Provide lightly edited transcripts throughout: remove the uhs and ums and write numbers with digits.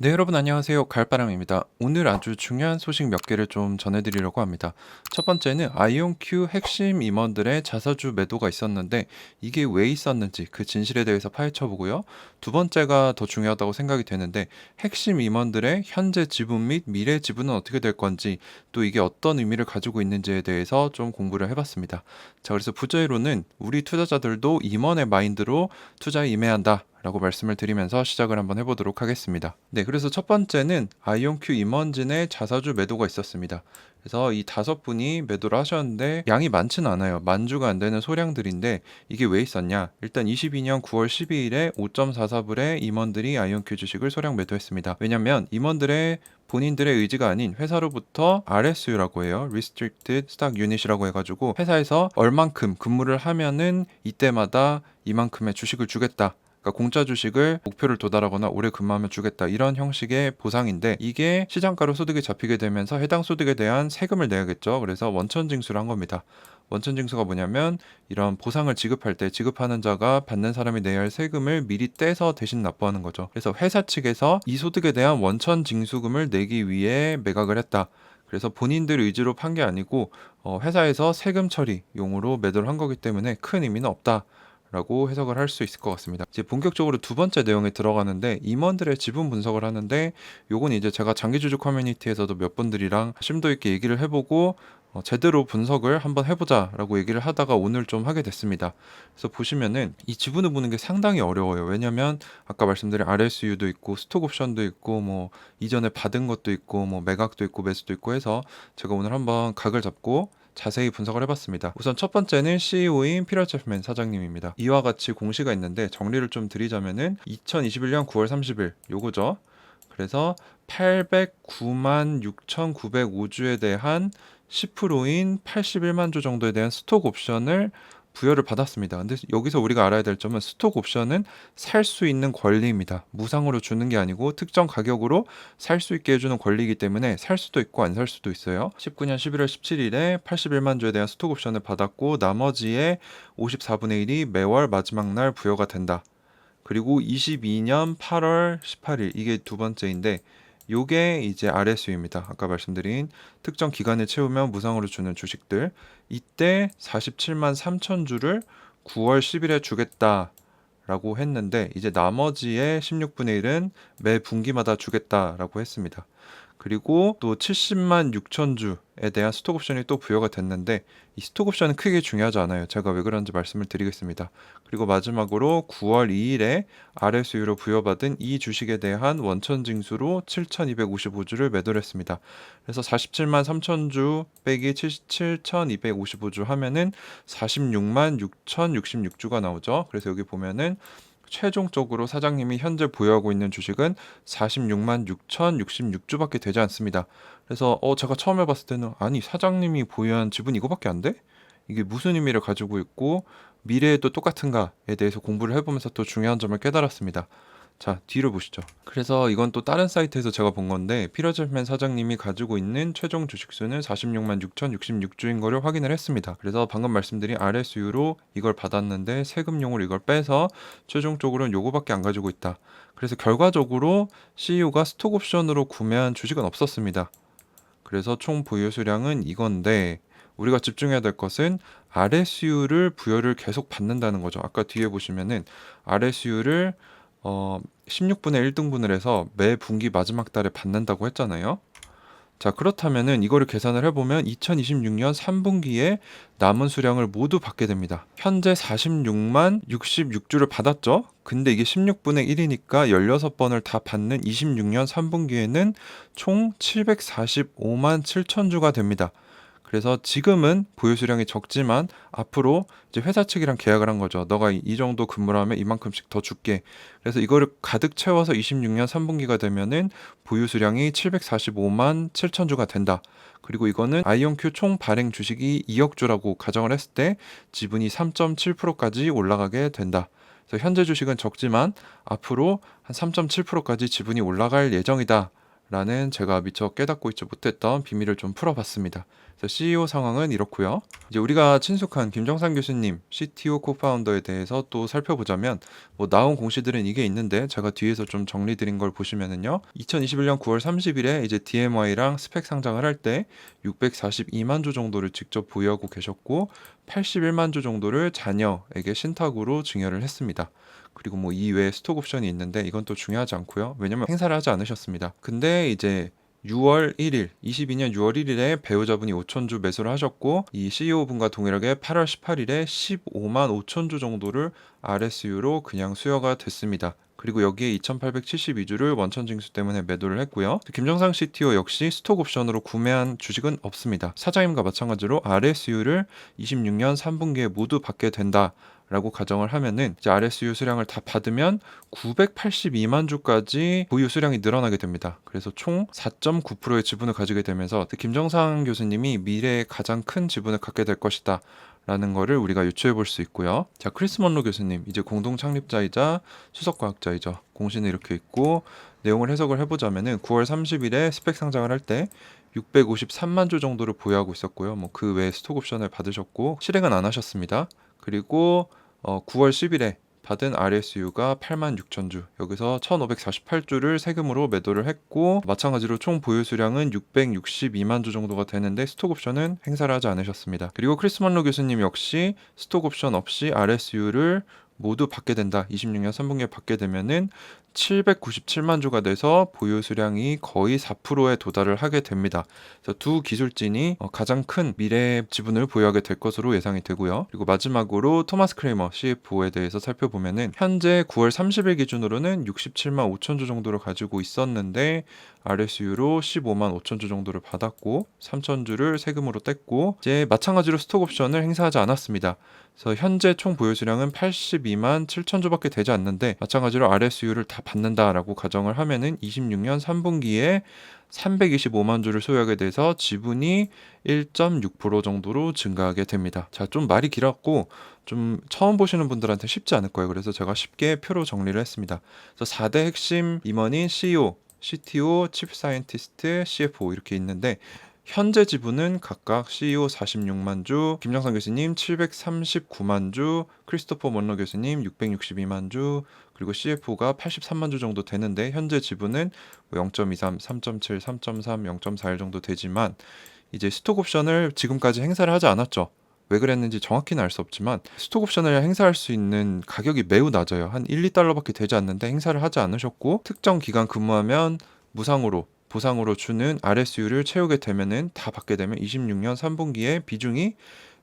네, 여러분 안녕하세요. 갈바람입니다. 오늘 아주 중요한 소식 몇 개를 좀 전해드리려고 합니다. 첫 번째는 아이온큐 핵심 임원들의 자사주 매도가 있었는데 이게 왜 있었는지 그 진실에 대해서 파헤쳐 보고요. 두 번째가 더 중요하다고 생각이 되는데 핵심 임원들의 현재 지분 및 미래 지분은 어떻게 될 건지 또 이게 어떤 의미를 가지고 있는지에 대해서 좀 공부를 해봤습니다. 자, 그래서 부저의로는 우리 투자자들도 임원의 마인드로 투자에 임해한다. 라고 말씀을 드리면서 시작을 한번 해보도록 하겠습니다. 네, 그래서 첫 번째는 아이온큐 임원진의 자사주 매도가 있었습니다. 그래서 이 5분이 매도를 하셨는데 양이 많지는 않아요. 만주가 안 되는 소량들인데 이게 왜 있었냐? 일단 22년 9월 12일에 5.44불에 임원들이 아이온큐 주식을 소량 매도했습니다. 왜냐면 임원들의 본인들의 의지가 아닌 회사로부터 RSU라고 해요. Restricted Stock Unit이라고 해가지고 회사에서 얼만큼 근무를 하면은 이때마다 이만큼의 주식을 주겠다. 그러니까 공짜 주식을 목표를 도달하거나 오래 근무하면 주겠다 이런 형식의 보상인데 이게 시장가로 소득이 잡히게 되면서 해당 소득에 대한 세금을 내야겠죠. 그래서 원천징수를 한 겁니다. 원천징수가 뭐냐면 이런 보상을 지급할 때 지급하는 자가 받는 사람이 내야 할 세금을 미리 떼서 대신 납부하는 거죠. 그래서 회사 측에서 이 소득에 대한 원천징수금을 내기 위해 매각을 했다. 그래서 본인들 의지로 판 게 아니고 회사에서 세금 처리용으로 매도를 한 거기 때문에 큰 의미는 없다. 라고 해석을 할 수 있을 것 같습니다. 이제 본격적으로 두 번째 내용에 들어가는데 임원들의 지분 분석을 하는데 요건 이제 제가 장기주주 커뮤니티에서도 몇 분들이랑 심도 있게 얘기를 해보고 제대로 분석을 한번 해보자라고 얘기를 하다가 오늘 좀 하게 됐습니다. 그래서 보시면은 이 지분을 보는 게 상당히 어려워요. 왜냐면 아까 말씀드린 RSU도 있고 스톡 옵션도 있고 뭐 이전에 받은 것도 있고 뭐 매각도 있고 매수도 있고 해서 제가 오늘 한번 각을 잡고 자세히 분석을 해봤습니다. 우선 첫 번째는 CEO인 피터 챕맨 사장님입니다. 이와 같이 공시가 있는데 정리를 좀 드리자면은 2021년 9월 30일 요거죠. 그래서 809만 6,905주에 대한 10%인 81만 주 정도에 대한 스톡 옵션을 부여를 받았습니다. 근데 여기서 우리가 알아야 될 점은 스톡 옵션은 살 수 있는 권리입니다. 무상으로 주는 게 아니고 특정 가격으로 살 수 있게 해주는 권리이기 때문에 살 수도 있고 안 살 수도 있어요. 19년 11월 17일에 81만 주에 대한 스톡 옵션을 받았고 나머지의 54분의 1이 매월 마지막 날 부여가 된다. 그리고 22년 8월 18일 이게 두 번째인데 요게 이제 RSU입니다. 아까 말씀드린 특정 기간을 채우면 무상으로 주는 주식들 이때 47만 3천 주를 9월 10일에 주겠다라고 했는데 이제 나머지의 16분의 1은 매 분기마다 주겠다라고 했습니다. 그리고 또 70만 6천 주에 대한 스톡 옵션이 또 부여가 됐는데 이 스톡 옵션은 크게 중요하지 않아요. 제가 왜 그런지 말씀을 드리겠습니다. 그리고 마지막으로 9월 2일에 RSU로 부여받은 이 주식에 대한 원천 징수로 7,255주를 매도를 했습니다. 그래서 47만 3천 주 빼기 7,255주 하면은 46만 6,066주가 나오죠. 그래서 여기 보면은 최종적으로 사장님이 현재 보유하고 있는 주식은 46만 6,066주밖에 되지 않습니다. 그래서 제가 처음 해봤을 때는 아니 사장님이 보유한 지분 이거밖에 안 돼? 이게 무슨 의미를 가지고 있고 미래에도 똑같은가에 대해서 공부를 해보면서 또 중요한 점을 깨달았습니다. 자, 뒤를 보시죠. 그래서 이건 또 다른 사이트에서 제가 본 건데 피러즐맨 사장님이 가지고 있는 최종 주식수는 46만 6,066주인 거를 확인을 했습니다. 그래서 방금 말씀드린 RSU로 이걸 받았는데 세금용으로 이걸 빼서 최종적으로는 요거밖에 안 가지고 있다. 그래서 결과적으로 CEO가 스톡 옵션으로 구매한 주식은 없었습니다. 그래서 총 보유 수량은 이건데 우리가 집중해야 될 것은 RSU를 부여를 계속 받는다는 거죠. 아까 뒤에 보시면은 RSU를 16분의 1등분을 해서 매 분기 마지막 달에 받는다고 했잖아요. 자, 그렇다면은 이거를 계산을 해보면 2026년 3분기에 남은 수량을 모두 받게 됩니다. 현재 46만 66주를 받았죠? 근데 이게 16분의 1이니까 16번을 다 받는 26년 3분기에는 총 745만 7천 주가 됩니다. 그래서 지금은 보유 수량이 적지만 앞으로 이제 회사 측이랑 계약을 한 거죠. 너가 이 정도 근무를 하면 이만큼씩 더 줄게. 그래서 이거를 가득 채워서 26년 3분기가 되면은 보유 수량이 745만 7천 주가 된다. 그리고 이거는 아이온큐 총 발행 주식이 2억 주라고 가정을 했을 때 지분이 3.7%까지 올라가게 된다. 그래서 현재 주식은 적지만 앞으로 한 3.7%까지 지분이 올라갈 예정이다. 라는 제가 미처 깨닫고 있지 못했던 비밀을 좀 풀어봤습니다. 그래서 CEO 상황은 이렇고요. 이제 우리가 친숙한 김정상 교수님, CTO 코파운더에 대해서 또 살펴보자면 뭐 나온 공시들은 이게 있는데 제가 뒤에서 좀 정리드린 걸 보시면은요. 2021년 9월 30일에 이제 DMY랑 스펙 상장을 할 때 642만 주 정도를 직접 보유하고 계셨고 81만 주 정도를 자녀에게 신탁으로 증여를 했습니다. 그리고 뭐 이외에 스톡 옵션이 있는데 이건 또 중요하지 않고요. 왜냐면 행사를 하지 않으셨습니다. 근데 이제 6월 1일, 22년 6월 1일에 배우자분이 5,000주 매수를 하셨고 이 CEO분과 동일하게 8월 18일에 15만 5천주 정도를 RSU로 그냥 수여가 됐습니다. 그리고 여기에 2,872주를 원천 징수 때문에 매도를 했고요. 김정상 CTO 역시 스톡 옵션으로 구매한 주식은 없습니다. 사장님과 마찬가지로 RSU를 26년 3분기에 모두 받게 된다. 라고 가정을 하면은 이제 RSU 수량을 다 받으면 982만 주까지 보유 수량이 늘어나게 됩니다. 그래서 총 4.9%의 지분을 가지게 되면서 김정상 교수님이 미래에 가장 큰 지분을 갖게 될 것이다. 라는 거를 우리가 유추해 볼 수 있고요. 자, 크리스 먼로 교수님, 이제 공동 창립자이자 수석과학자이죠. 공시는 이렇게 있고 내용을 해석을 해보자면은 9월 30일에 스펙 상장을 할 때 653만 주 정도를 보유하고 있었고요. 뭐 그 외에 스톡 옵션을 받으셨고 실행은 안 하셨습니다. 그리고 9월 10일에 받은 RSU가 8만 6천 주, 여기서 1,548주를 세금으로 매도를 했고 마찬가지로 총 보유 수량은 662만 주 정도가 되는데 스톡 옵션은 행사를 하지 않으셨습니다. 그리고 크리스 먼로 교수님 역시 스톡 옵션 없이 RSU를 모두 받게 된다. 26년 3분기에 받게 되면은 797만 주가 돼서 보유 수량이 거의 4%에 도달을 하게 됩니다. 그래서 두 기술진이 가장 큰 미래 지분을 보유하게 될 것으로 예상이 되고요. 그리고 마지막으로 토마스 크레이머 CFO에 대해서 살펴보면은 현재 9월 30일 기준으로는 67만 5천 주 정도를 가지고 있었는데 RSU로 15만 5천 주 정도를 받았고 3천 주를 세금으로 뗐고 이제 마찬가지로 스톡 옵션을 행사하지 않았습니다. 그래서 현재 총 보유 수량은 82만 7천 주밖에 되지 않는데 마찬가지로 RSU를 다 받는다라고 가정을 하면은 26년 3분기에 325만 주를 소유하게 돼서 지분이 1.6% 정도로 증가하게 됩니다. 자, 좀 말이 길었고 좀 처음 보시는 분들한테 쉽지 않을 거예요. 그래서 제가 쉽게 표로 정리를 했습니다. 그래서 4대 핵심 임원인 CEO, CTO, 칩 사이언티스트, CFO 이렇게 있는데 현재 지분은 각각 CEO 46만 주, 김정상 교수님 739만 주, 크리스토퍼 먼로 교수님 662만 주, 그리고 CFO가 83만 주 정도 되는데 현재 지분은 0.23, 3.7, 3.3, 0.41 정도 되지만 이제 스톡 옵션을 지금까지 행사를 하지 않았죠. 왜 그랬는지 정확히는 알 수 없지만 스톡 옵션을 행사할 수 있는 가격이 매우 낮아요. 한 1, 2달러밖에 되지 않는데 행사를 하지 않으셨고 특정 기간 근무하면 무상으로 보상으로 주는 RSU를 채우게 되면은 다 받게 되면 26년 3분기에 비중이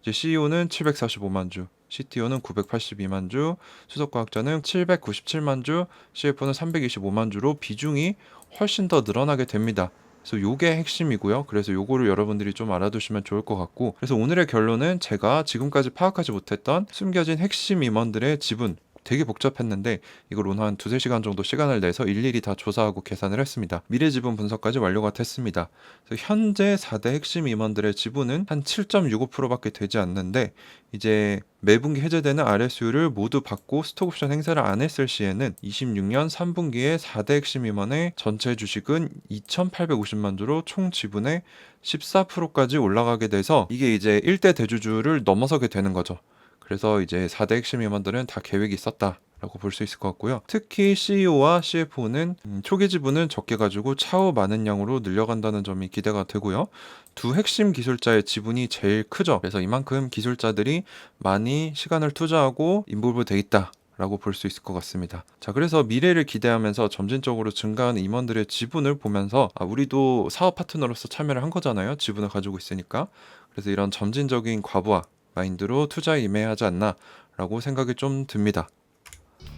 이제 CEO는 745만 주, CTO는 982만 주, 수석과학자는 797만 주, CFO는 325만 주로 비중이 훨씬 더 늘어나게 됩니다. 그래서 요게 핵심이고요. 그래서 요거를 여러분들이 좀 알아두시면 좋을 것 같고 그래서 오늘의 결론은 제가 지금까지 파악하지 못했던 숨겨진 핵심 임원들의 지분 되게 복잡했는데 이걸 오늘 한 2-3시간 정도 시간을 내서 일일이 다 조사하고 계산을 했습니다. 미래 지분 분석까지 완료가 됐습니다. 그래서 현재 4대 핵심 임원들의 지분은 한 7.65%밖에 되지 않는데 이제 매분기 해제되는 RSU를 모두 받고 스톡 옵션 행사를 안 했을 시에는 26년 3분기에 4대 핵심 임원의 전체 주식은 2,850만 주로 총 지분의 14%까지 올라가게 돼서 이게 이제 1대 대주주를 넘어서게 되는 거죠. 그래서 이제 4대 핵심 임원들은 다 계획이 있었다라고 볼 수 있을 것 같고요. 특히 CEO와 CFO는 초기 지분은 적게 가지고 차후 많은 양으로 늘려간다는 점이 기대가 되고요. 두 핵심 기술자의 지분이 제일 크죠. 그래서 이만큼 기술자들이 많이 시간을 투자하고 인볼브 돼 있다. 라고 볼 수 있을 것 같습니다. 자, 그래서 미래를 기대하면서 점진적으로 증가하는 임원들의 지분을 보면서 우리도 사업 파트너로서 참여를 한 거잖아요. 지분을 가지고 있으니까. 그래서 이런 점진적인 과부하 마인드로 투자에 임해야 하지 않나 라고 생각이 좀 듭니다.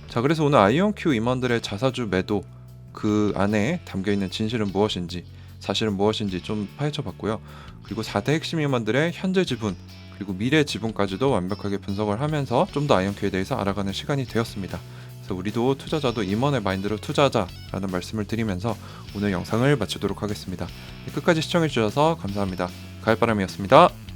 자, 그래서 오늘 아이온큐 임원들의 자사주 매도 그 안에 담겨있는 진실은 무엇인지 사실은 무엇인지 좀 파헤쳐 봤고요. 그리고 4대 핵심 임원들의 현재 지분 그리고 미래 지분까지도 완벽하게 분석을 하면서 좀 더 아이온큐에 대해서 알아가는 시간이 되었습니다. 그래서 우리도 투자자도 임원의 마인드로 투자하자라는 말씀을 드리면서 오늘 영상을 마치도록 하겠습니다. 끝까지 시청해주셔서 감사합니다. 가을바람이었습니다.